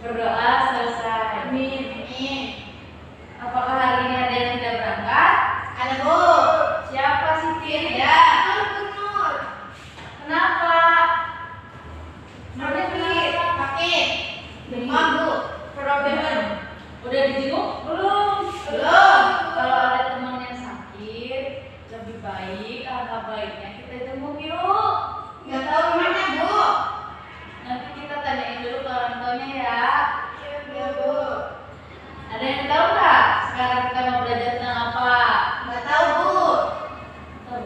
Berdoa selesai. Amin. Apakah hari ini ada yang tidak berangkat? Ada, Bu. Siapa Siti? Tidak. Nur. Kenapa? Sakit. Demam, Bu. Problem. Udah dijenguk? Belum. Kalau ada teman yang sakit, lebih baik, alangkah baiknya kita jenguk yuk. Nggak tahu mana, Bu. Nanti kita tanyain dulu ke orang tuanya ya. Iya, Bu. Ada yang tahu nggak sekarang kita mau belajar tentang apa? Nggak tahu, Bu. Tahu.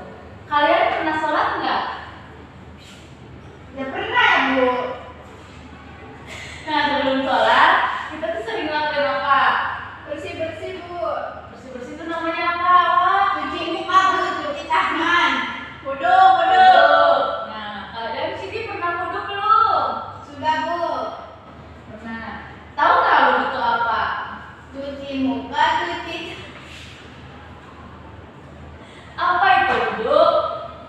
Kalian pernah sholat nggak? Nggak pernah ya, Bu. Nah, sebelum sholat kita tuh sering ngelakuin apa? Bersih-bersih, Bu. Bersih-bersih itu namanya apa? Cuci muka, Bu. Cuci tangan. Wudu. Nah, kalian di sini pernah wudu belum? Sudah, Bu. Pernah. Tahu nggak wudu itu apa? Cuci muka, cuci. Apa itu wudu?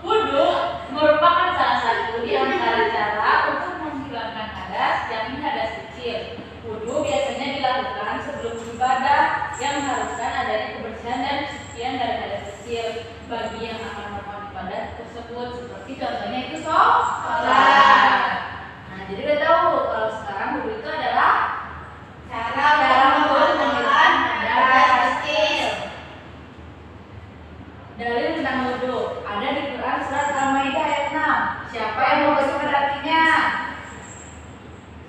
Wudu merupakan salah satu di antara cara untuk menghilangkan hadas, yakni hadas kecil. Wudu biasanya dilakukan sebelum beribadah yang mengharuskan adanya kebersihan dan kesucian dari hadas kecil bagi yang akan melakukan ibadah tersebut. Seperti contohnya itu sholat. Nah, jadi udah tahu kalau sekarang wudu itu adalah Cara menghilangkan hadas kecil. dalil tentang wudu ada di Quran surat Al-Maidah ayat 6. Siapa yang mau bacakan artinya?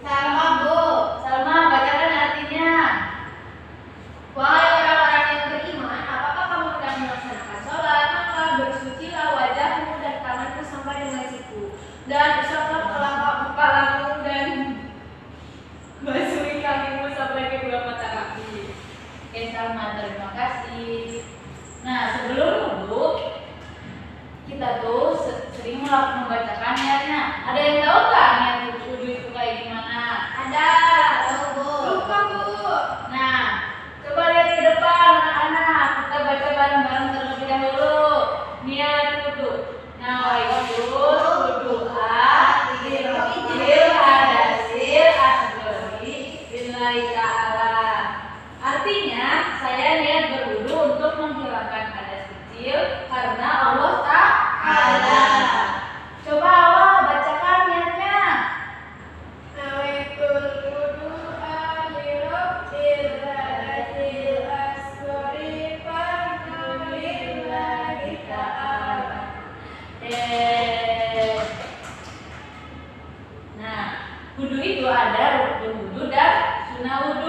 Sama, Bu. Salma, bacakan artinya. Wahai orang-orang yang beriman, apakah kamu hendak melaksanakan sholat? Maka bersucilah wajahmu dan tanganmu sampai dengan siku, dan usaplah kepalamu dan basuhi kakimu sampai kedua mata kaki. Oke Salma, terima kasih. Nah, sebelum wudu kita tuh sering membacakan niatnya. Ada yang tahu nggak niat wudu itu kayak gimana? Ada. Tahu, Bu. Lupa, Bu. Nah, coba lihat ke depan anak-anak. Kita baca bareng-bareng terlebih dahulu. Niat wudu. Nawaitul wudu'a lirafil hadasil asghari billahi ta'ala. Artinya, saya niat berwudu untuk menghilangkan hadas kecil karena Allah Ta'ala. Coba Allah bacakan niatnya. Nawaitul wudu'a lirafil hadasil asghari billahi ta'ala. Nah, wudu itu ada rukun wudu dan sunnah wudu.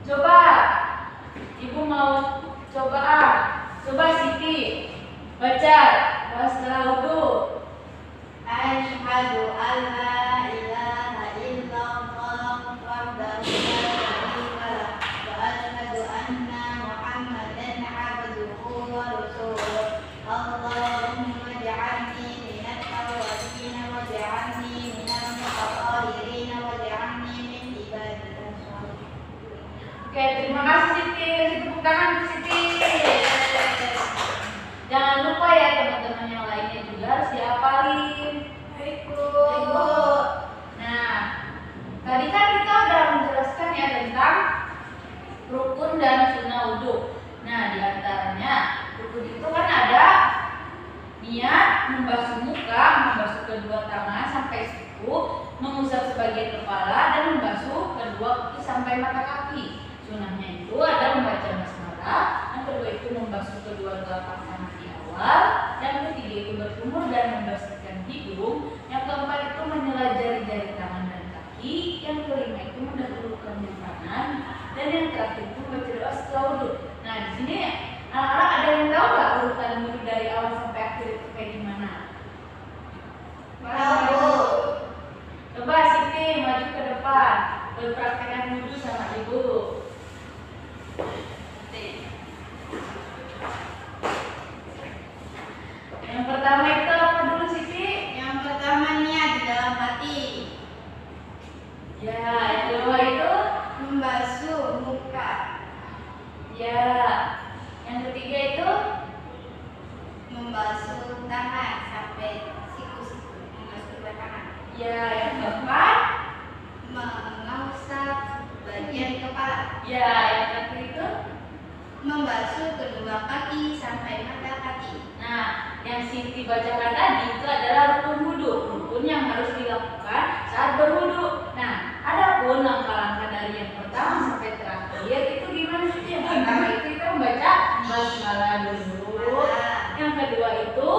Coba, ibu mau coba ah. Coba Siti baca setelah wudhu. Asyhadu an la ilaha illallah wahdahu la syarika lah wa asyhadu anna Muhammadan abduhu wa rasuluh. Allahumma ij'alni minat tawwabin waj'alni minal mutatahhirin waj'alni min ibadika sholihin. Oke, terima kasih Siti. Tepuk tangan untuk Siti. Jangan lupa ya teman-teman yang lainnya juga harus dihafalin. Ibu. Nah, tadi kan kita udah menjelaskan ya tentang rukun dan sunnah wudhu. Nah, diantaranya rukun itu kan ada niat, membasuh muka, membasuh kedua tangan sampai siku, mengusap sebagian kepala dan membasuh kedua kaki sampai mata kaki. Sunnahnya itu ada membaca basmalah, yang kedua itu membasuh kedua telapak tangan di awal, yang ketiga itu berkumur dan membersihkan hidung, yang keempat itu menyela jari-jari tangan dan kaki, yang kelima itu mendahulukan yang kanan, dan yang terakhir itu membaca doa setelah wudhu. Nah, di sini anak-anak ada yang tahu nggak urutan wudhu dari awal sampai akhir itu kayak gimana? Tahu. Coba Siti maju ke depan, berpraktekkan wudhu sama ibu. Yang pertama itu apa dulu Siti? Yang pertama niat di dalam hati. Ya, yang kedua itu Membasuh muka. ya, yang ketiga itu Membasuh tangan sampai siku-siku. Membasuh kedua tangan. ya, yang keempat Mengusap bagian kepala. ya, yang terakhir itu. Membasuh kedua kaki sampai mata kaki. Nah, yang Siti bacakan tadi itu adalah rukun wudhu, rukun yang harus dilakukan saat berwudhu. Nah, adapun langkah-langkah dari yang pertama sampai terakhir itu gimana sih? Yang pertama itu kita membaca basmalah dulu. Yang kedua itu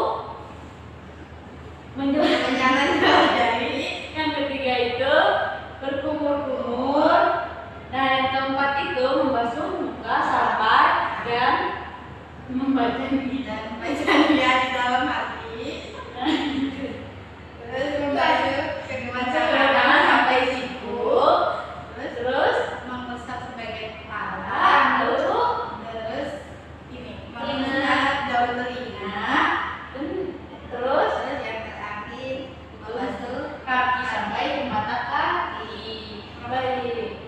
menjalan jari. Yang ketiga itu berkumur-kumur. Nah, yang keempat itu membasuh muka sampai dan membaca Dan membaca niat di dalam hati. Terus membasuh kedua tangan sampai siku, terus mengusap sebagian kepala. lalu Terus ini mengusap daun telinga. terus Yang terakhir membasuh kaki sampai ke mata kaki. Baik.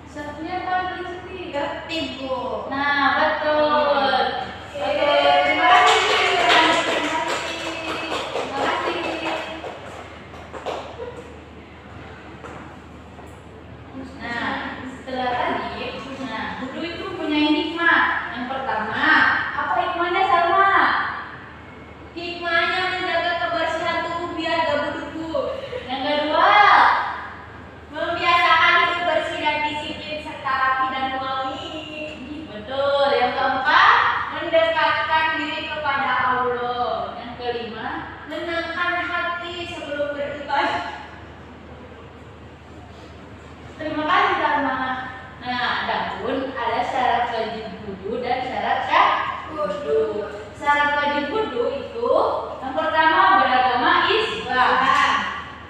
Satunya apa lagi Siti? tertib, Bu. Nah, betul. Oke, terima kasih. Terima kasih. Nah, setelah tadi, wudhu itu mempunyai hikmah. Yang pertama, apa hikmahnya Salma? Hikmahnya menjaga kebersihan tubuh biar gak berdebu. Yang kedua, Membiasakan hidup bersih dan disiplin serta rapi dan wangi. betul. Yang keempat, Mendekatkan diri kepada Allah. yang kelima, Menenangkan hati sebelum beribadah. terima kasih Salma. Nah, adapun ada syarat wajib wudhu dan syarat sah wudhu. Syarat wajib wudhu itu yang pertama beragama Islam.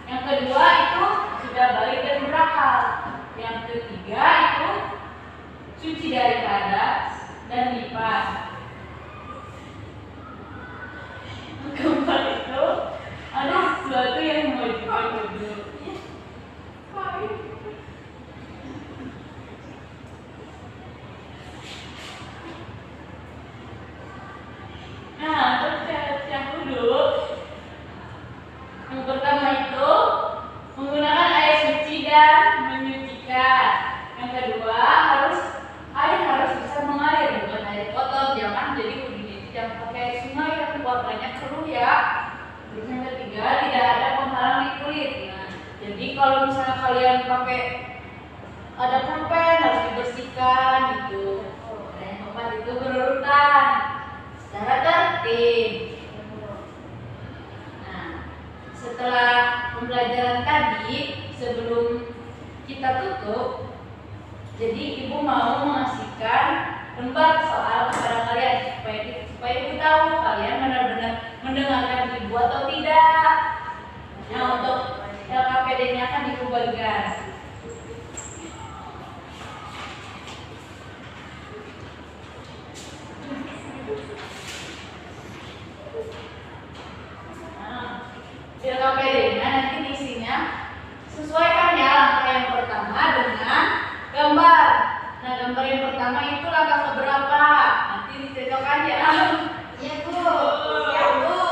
Yang kedua itu sudah balik dan berakal. Yang ketiga itu suci dari hadas dan nifas. Yang keempat itu ada sesuatu yang mewajibkan wudhu. Nah, untuk syarat wudhu, yang pertama itu menggunakan air suci dan menyucikan. Yang kedua air harus bisa mengalir, bukan air kotor. Jangan jadi wudhunya itu jangan pakai air sungai yang warnanya keruh ya. Terus yang ketiga tidak ada penghalang di kulit. Nah, jadi kalau misalnya kalian pakai ada pulpen harus dibersihkan gitu. Dan yang keempat itu berurutan secara tertib. Nah, setelah pembelajaran tadi, sebelum kita tutup, jadi ibu mau mau mengasihkan lembar soal kepada kalian supaya ibu tahu kalian benar-benar mendengarkan ibu atau tidak. Nah, untuk LKPD-nya akan ibu bagikan. LKPD-nya nanti isinya sesuaikan ya langkah yang pertama dengan gambar. Nah, gambar yang pertama itu langkah keberapa? Nanti dicocokkan ya. Iya, Bu. Ya, Bu.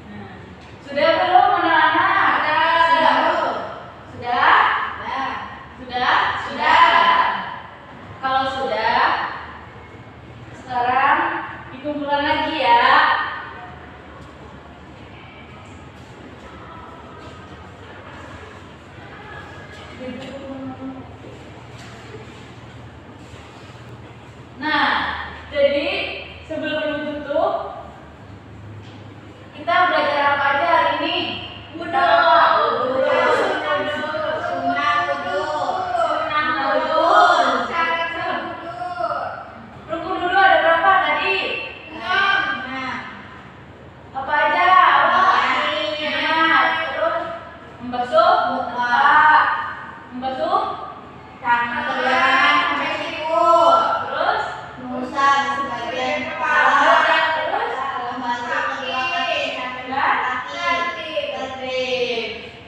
Nah, sudah belum anak-anak? Sudah, Bu. Sudah? Nah, Sudah? Sudah. Kalau sudah, sekarang dikumpulkan lagi ya. Nah, jadi sebelum ditutup, kita belajar apa aja hari ini? Rukun dulu ada berapa tadi? Apa aja? Niat, terus membasuh muka, membasuh terus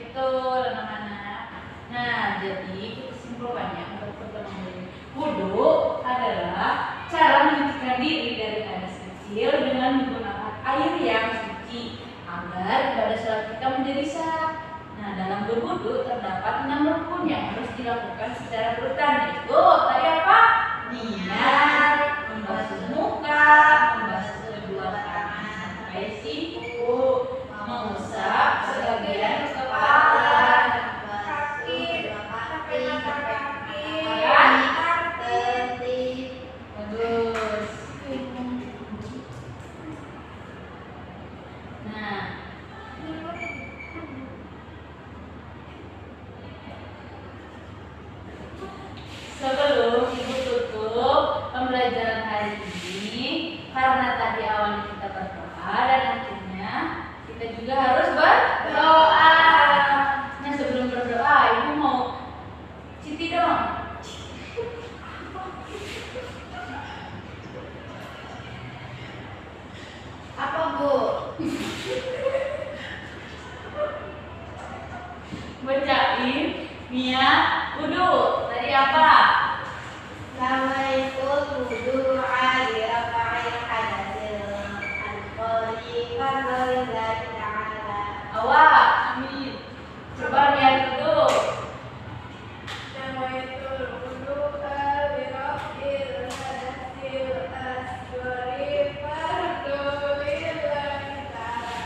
betul anak-anak. Nah, jadi kita simpulkannya untuk pertemuan ini. Wudhu adalah cara mencucikan diri dari hadas kecil dengan menggunakan air yang suci agar pada sholat kita menjadi sah. Nah, dalam berwudhu terdapat 6 rukun yang harus dilakukan secara berurutan, yaitu tadi apa? Niat, membasuh muka, membasuh kedua tangan sampai siku, mengusap sebagian kepala. Bagus. Nah, sebelum ibu tutup pembelajaran hari ini, karena tadi awalnya kita berdoa dan akhirnya kita juga harus berdoa. Nah, sebelum berdoa, ibu mau Siti dong. Apa, Bu? Bacain niat wudhu. Tadi apa? Awak. Amin. Coba niat wudhu.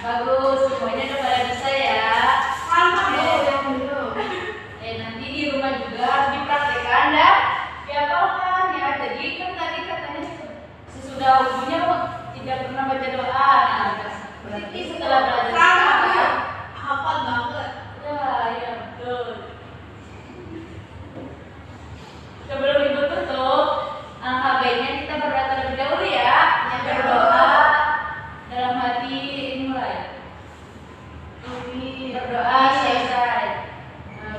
Bagus, semuanya udah pada bisa ya. Nanti di rumah juga harus dipraktekkan dan dihafalkan ya. Jadi kan tadi katanya sesudah wudhunya tidak pernah baca doa. Nah, berarti setelah belajar Hafal banget. ya betul. Sebelum ibu tutup, alangkah baiknya kita berdoa terlebih dahulu ya. Berdoa dalam hati ini mulai. Berdoa selesai.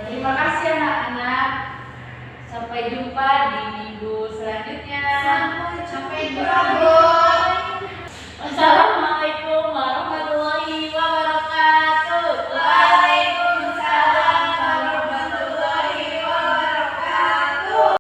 Terima kasih anak-anak. Sampai jumpa di minggu selanjutnya. Sampai jumpa.